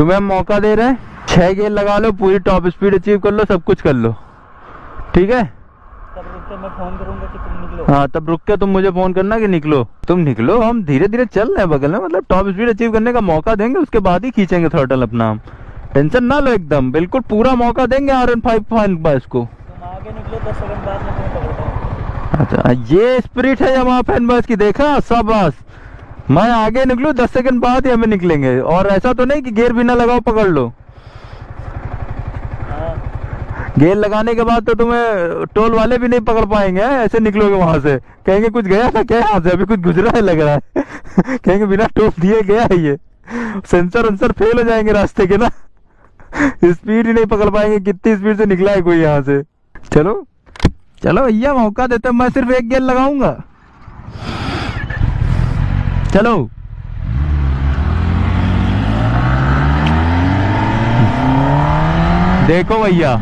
तुम्हें हम मौका दे रहे हैं, 6 गियर लगा लो, पूरी टॉप स्पीड अचीव कर लो, सब कुछ कर लो, ठीक है। तब रुक के मैं फोन करूंगा कि तुम निकलो। हाँ, तब रुक के तुम मुझे फोन करना कि निकलो। तुम निकलो, हम धीरे धीरे चल रहे हैं बगल में, मतलब टॉप स्पीड अचीव करने का मौका देंगे, उसके बाद ही खींचेंगे थ्रॉटल अपना। हम टेंशन ना लो, एकदम बिल्कुल पूरा मौका देंगे R15 फाइन बस को। तुम आगे निकलो, 10 सेकंड बाद में तुम्हें पकड़ता हूं। अच्छा, ये स्पिरिट है यहाँ फैन बस की, देखा शाबाश। मैं आगे निकलूं, 10 सेकंड बाद ही हमें निकलेंगे, और ऐसा तो नहीं कि गियर बिना लगाओ पकड़ लो। गियर लगाने के बाद तो तुम्हें टोल वाले भी नहीं पकड़ पाएंगे, ऐसे निकलोगे वहां से, कहेंगे कुछ गया था क्या यहाँ से, अभी कुछ गुजरा है लग रहा है कहेंगे बिना टोल दिए गया है ये। सेंसर वेंसर फेल हो जाएंगे रास्ते के ना स्पीड ही नहीं पकड़ पाएंगे, कितनी स्पीड से निकला है कोई यहाँ से। चलो चलो भैया, मौका देते, मैं सिर्फ एक गियर लगाऊंगा। चलो देखो भैया,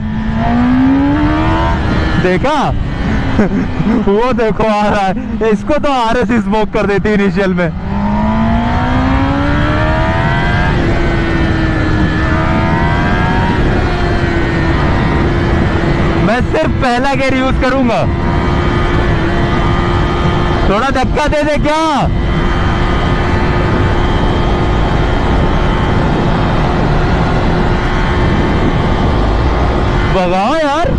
देखा वो देखो आ रहा है, इसको तो RS स्मोक कर देती इनिशियल में। मैं सिर्फ पहला गियर यूज करूंगा, थोड़ा धक्का दे दे क्या। भगाओ यार,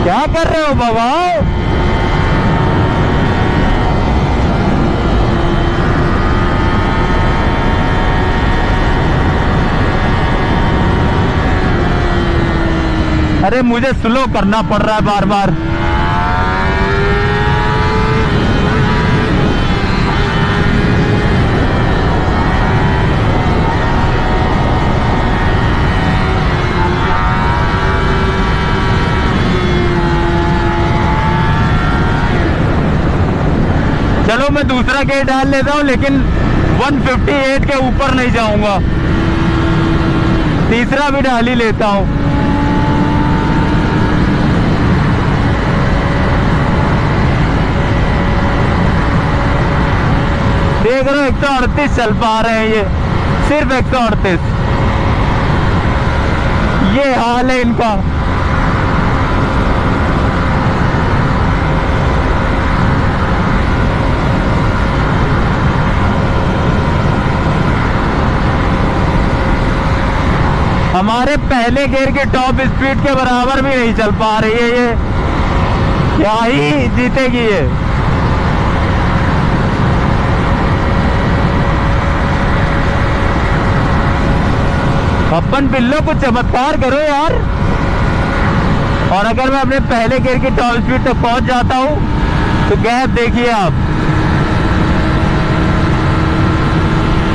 क्या कर रहे हो, भगाओ। अरे मुझे स्लो करना पड़ रहा है बार बार। चलो मैं दूसरा गियर डाल लेता हूँ, लेकिन 158 के ऊपर नहीं जाऊंगा, तीसरा भी डाल ही लेता हूँ। देख रहे हो 138 चल पा रहे हैं ये, सिर्फ 138। ये हाल है इनका। हमारे पहले गियर की टॉप स्पीड के बराबर भी नहीं चल पा रही है ये, क्या ही जीतेगी ये। अपन पिल्लो कुछ चमत्कार करो यार। और अगर मैं अपने पहले गियर की टॉप स्पीड तक पहुंच जाता हूं तो गैप देखिए आप,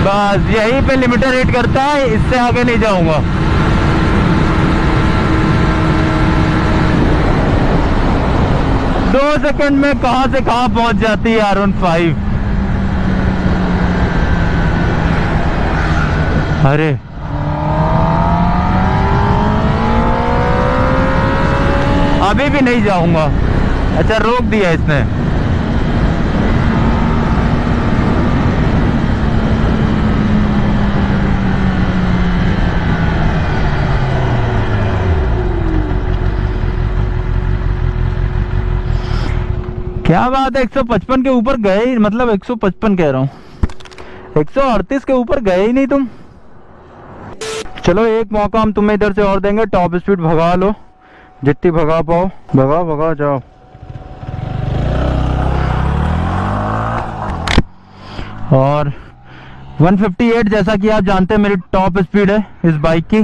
बस यहीं पे लिमिटर हिट करता है, इससे आगे नहीं जाऊंगा। दो सेकंड में कहां से कहां पहुंच जाती है R15। अरे अभी भी नहीं जाऊंगा। अच्छा रोक दिया इसने। क्या बात है, 155 के ऊपर गए, मतलब 155 कह रहा हूँ, 138 के ऊपर गए ही नहीं तुम। चलो एक मौका हम तुम्हें इधर से और देंगे, टॉप स्पीड भगा लो जितनी भगा पाओ, भगाओ भगाओ जाओ। और 158 जैसा कि आप जानते हैं मेरी टॉप स्पीड है इस बाइक की,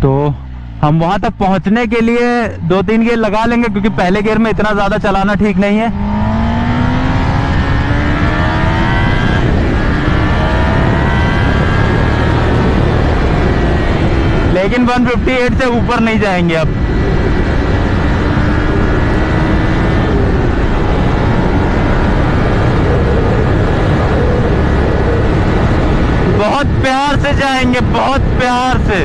तो हम वहां तक पहुंचने के लिए 2-3 गियर लगा लेंगे, क्योंकि पहले गियर में इतना ज्यादा चलाना ठीक नहीं है। लेकिन 158 से ऊपर नहीं जाएंगे अब। बहुत प्यार से जाएंगे, बहुत प्यार से।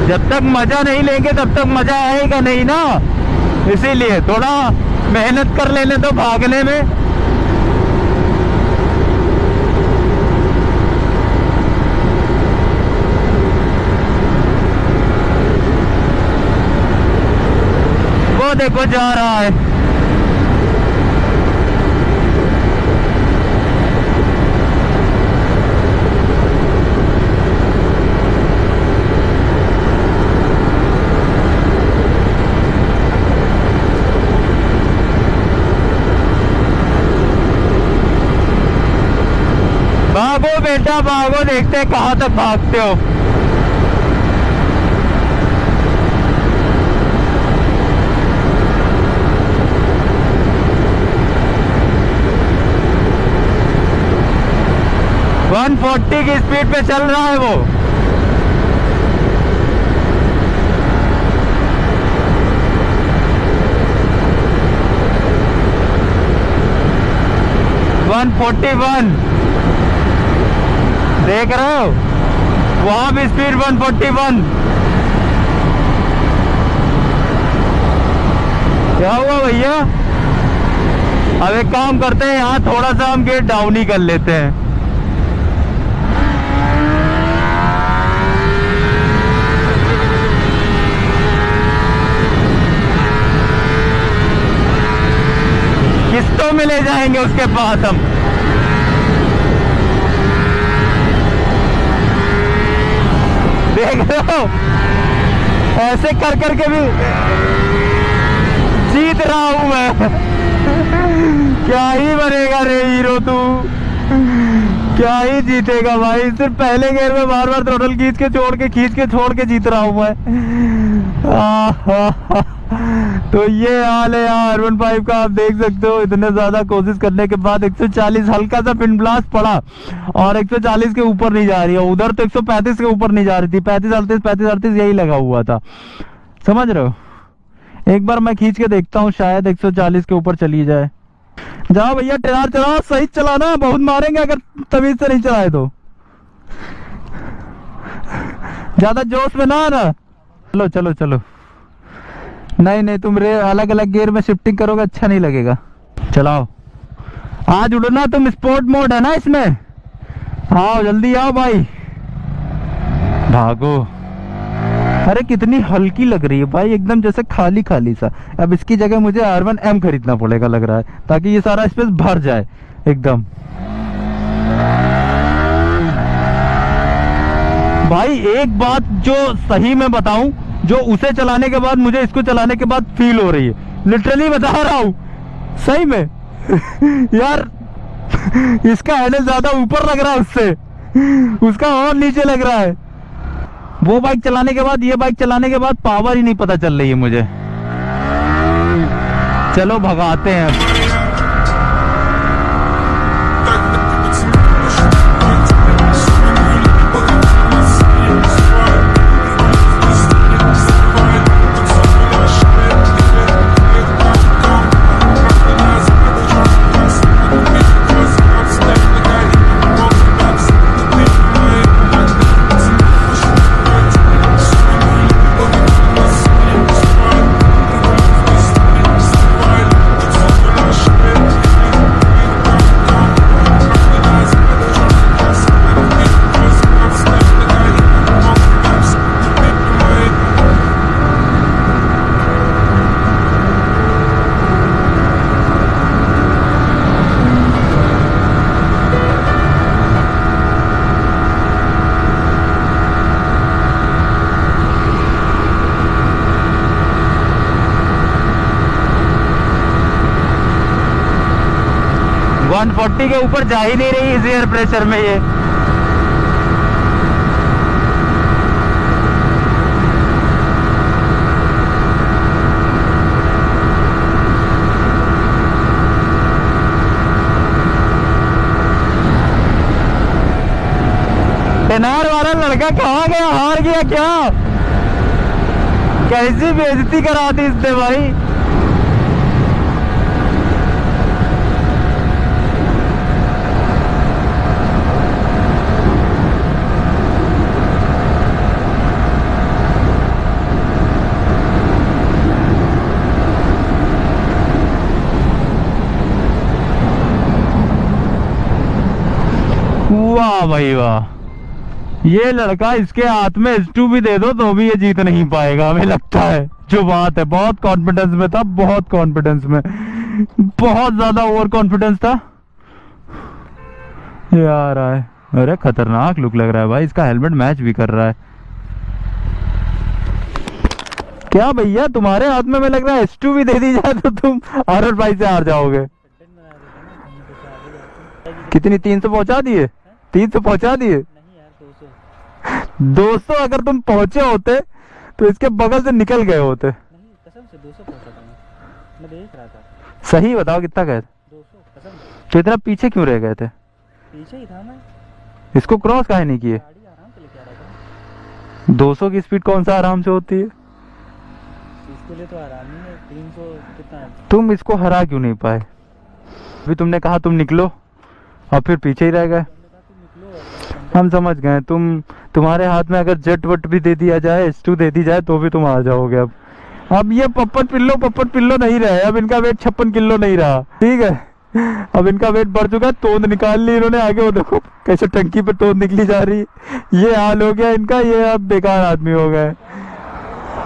जब तक मजा नहीं लेंगे तब तक मजा आएगा नहीं ना, इसीलिए थोड़ा मेहनत कर लेने दो भागने में। वो देखो जा रहा है। भागो बेटा भागो, देखते हैं कहां तक भागते हो। वन 140 की स्पीड पे चल रहा है वो। वन 41 देख रहे हो, वहां भी स्पीड 141। क्या हुआ भैया? अब एक काम करते हैं, यहाँ थोड़ा सा हम गेट डाउन ही कर लेते हैं। किस्तों में ले जाएंगे उसके बाद हम। देख रहे हो, ऐसे कर करके भी जीत रहा हूं मैं। क्या ही बनेगा रे हीरो तू, क्या ही जीतेगा भाई। सिर्फ पहले गेयर में बार बार थ्रोटल खींच के छोड़ के जीत रहा हूं मैं। तो ये हाल है यार R15 का। आप देख सकते हो, इतने ज्यादा कोशिश करने के बाद 140 हल्का सा पिन ब्लास्ट पड़ा और 140 के ऊपर नहीं जा रही है। उधर तो 135 के ऊपर नहीं जा रही थी, 35 38 यही लगा हुआ था, समझ रहे हो। एक बार मैं खींच के देखता हूँ, शायद 140 के ऊपर चली जाए। जाओ भैया टेरार चलाओ, सही चलाना, बहुत मारेंगे अगर तमीज से नहीं चलाए तो। ज्यादा जोश में ना आना। चलो चलो चलो, नहीं तुम अलग अलग गियर में शिफ्टिंग करोगे, अच्छा नहीं लगेगा। चलाओ, आज उड़ना तुम, स्पोर्ट मोड है ना इसमें। आओ जल्दी आओ भाई, भागो। अरे कितनी हल्की लग रही है भाई, एकदम जैसे खाली खाली सा। अब इसकी जगह मुझे R1M खरीदना पड़ेगा लग रहा है, ताकि ये सारा स्पेस भर जाए एकदम। भाई एक बात जो सही में बताऊं, जो उसे चलाने के बाद मुझे इसको चलाने के बाद फील हो रही है, लिटरली बता रहा हूं सही में। यार इसका हैंडल ज्यादा ऊपर लग रहा है उससे, उसका और नीचे लग रहा है। वो बाइक चलाने के बाद ये बाइक चलाने के बाद पावर ही नहीं पता चल रही है मुझे। चलो भगाते हैं। वन 140 के ऊपर जा ही नहीं रही इस एयर प्रेशर में ये। टेनार वाला लड़का कहाँ गया, हार गया क्या? कैसी बेइज्जती करा दी इसने भाई। वाह भाई वाह, ये लड़का, इसके हाथ में S2 भी दे दो तो भी ये जीत नहीं पाएगा हमें लगता है। जो बात है, बहुत कॉन्फिडेंस में था, बहुत कॉन्फिडेंस में, बहुत ज्यादा ओवर कॉन्फिडेंस था। ये आ रहा है, अरे खतरनाक लुक लग रहा है भाई, इसका हेलमेट मैच भी कर रहा है। क्या भैया तुम्हारे हाथ में मैं लग रहा है S2 भी दे दी जाए तो तुम R15 से हार जाओगे। कंटेंट बना देते ना, कहीं पे से आगे जाते। कितनी 300 पहुंचा दिए? 300 पहुंचा दिए? नहीं यार 200। 200 अगर तुम पहुंचे होते तो इसके बगल से निकल गए होते। नहीं कसम से 200 पहुंचा था मैं देख रहा था। सही बताओ कितना गए? 200 कसम से। तो इतना पीछे क्यों रह गए थे? पीछे ही था मैं, इसको क्रॉस काहे नहीं किए? गाड़ी आराम से लेके आ रहा था। 200 की स्पीड कौन सा आराम से होती है? इसके लिए तो आराम ही है। 300 कितना है? तुम इसको हरा क्यों नहीं पाए? अभी तुमने कहा तुम निकलो और फिर पीछे ही रह गए। हमने कहा तुम निकलो। हम समझ गए, तुम्हारे हाथ में अगर जेट वट भी दे दिया जाए, S2 दे दी जाए तो भी तुम आ जाओगे। अब ये पप्पट पिल्लो नहीं रहे, अब इनका वेट 56 किलो नहीं रहा, ठीक है। अब इनका वेट बढ़ चुका है, तोंद निकाल ली इन्होंने आगे, वो देखो कैसे टंकी पे तोंद निकली जा रही है। ये हाल हो गया इनका, ये अब बेकार आदमी हो गए।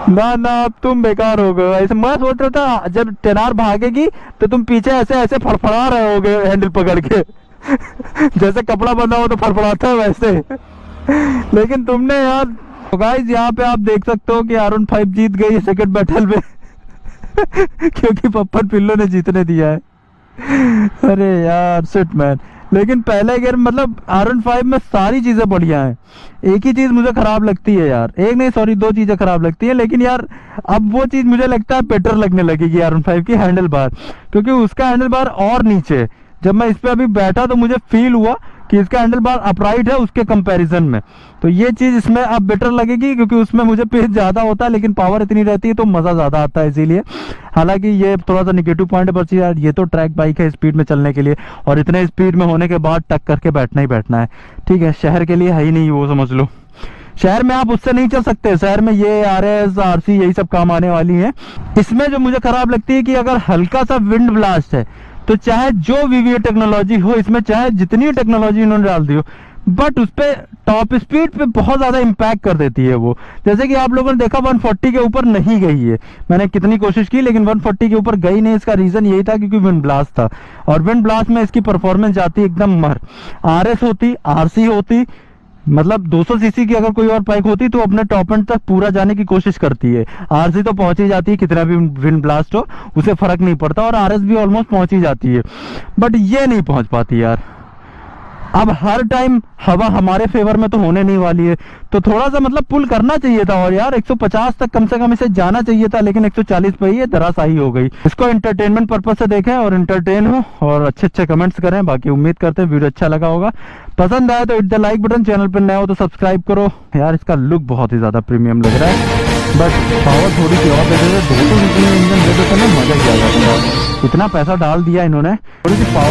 ना ना, अब तुम बेकार हो गए। ऐसे मैं सोच रहा था जब टेनार भागेगी तो तुम पीछे ऐसे ऐसे फड़फड़ा रहे होगे हैंडल पकड़ के जैसे कपड़ा बंधा हो तो फड़फड़ाता है वैसे। लेकिन तुमने यार, तो गाइस यहाँ पे आप देख सकते हो कि R15 जीत गई सेकंड बैटल में क्योंकि पप्पन पिल्लो ने जीतने दिया है। अरे यार शिट मैन। लेकिन पहले गेयर मतलब R15 में सारी चीजें बढ़िया हैं। एक ही चीज मुझे खराब लगती है यार, एक नहीं सॉरी 2 चीजें खराब लगती है, लेकिन यार अब वो चीज मुझे लगता है बेटर लगने लगेगी R15 की, हैंडल बार। क्योंकि उसका हैंडल बार और नीचे, जब मैं इस पे अभी बैठा तो मुझे फील हुआ कि इसका हैंडल बार अपराइट है उसके कंपैरिजन में। तो ये चीज इसमें अब बेटर लगेगी, क्योंकि उसमें मुझे पेस ज्यादा होता है लेकिन पावर इतनी रहती है तो मजा ज्यादा आता है इसीलिए। हालांकि ये थोड़ा सा निगेटिव पॉइंट है, पर यार ये तो ट्रैक बाइक है स्पीड में चलने के लिए, और इतने स्पीड में होने के बाद टक करके बैठना ही बैठना है, ठीक है। शहर के लिए है ही नहीं वो, समझ लो। शहर में आप उससे नहीं चल सकते, शहर में ये RS RC यही सब काम आने वाली है। इसमें जो मुझे खराब लगती है कि अगर हल्का सा विंड ब्लास्ट है तो चाहे जो VVA टेक्नोलॉजी हो इसमें, चाहे जितनी टेक्नोलॉजी इन्होंने डाल दी हो, बट उस पे टॉप स्पीड पे बहुत ज्यादा इम्पैक्ट कर देती है वो। जैसे कि आप लोगों ने देखा 140 के ऊपर नहीं गई है, मैंने कितनी कोशिश की लेकिन 140 के ऊपर गई नहीं। इसका रीजन यही था क्योंकि विंड ब्लास्ट था, और विंड ब्लास्ट में इसकी परफॉर्मेंस जाती एकदम मर। RS होती, RC होती, मतलब 200 सीसी की अगर कोई और बाइक होती तो अपने टॉप एंड तक पूरा जाने की कोशिश करती है। RC तो पहुंच ही जाती है, कितना भी विंड ब्लास्ट हो उसे फर्क नहीं पड़ता, और RS भी ऑलमोस्ट पहुंच ही जाती है, बट ये नहीं पहुंच पाती यार। अब हर टाइम हवा हमारे फेवर में तो होने नहीं वाली है, तो थोड़ा सा मतलब पुल करना चाहिए था, और यार 150 तक कम से कम इसे जाना चाहिए था, लेकिन 140 पे ही ये धराशायी हो गई। इसको एंटरटेनमेंट पर्पज से देखें और एंटरटेन हो, और अच्छे अच्छे कमेंट्स करें। बाकी उम्मीद करते हैं वीडियो अच्छा लगा होगा, पसंद आया तो hit the like button, channel पर नया हो तो सब्सक्राइब करो। यार इसका लुक बहुत ही ज्यादा प्रीमियम लग रहा है, बट पावर थोड़ी सी और दे देते, 200 इंजन दे देते ना, मजा ही आ जाता। इतना पैसा डाल दिया इन्होंने, थोड़ी सी पावर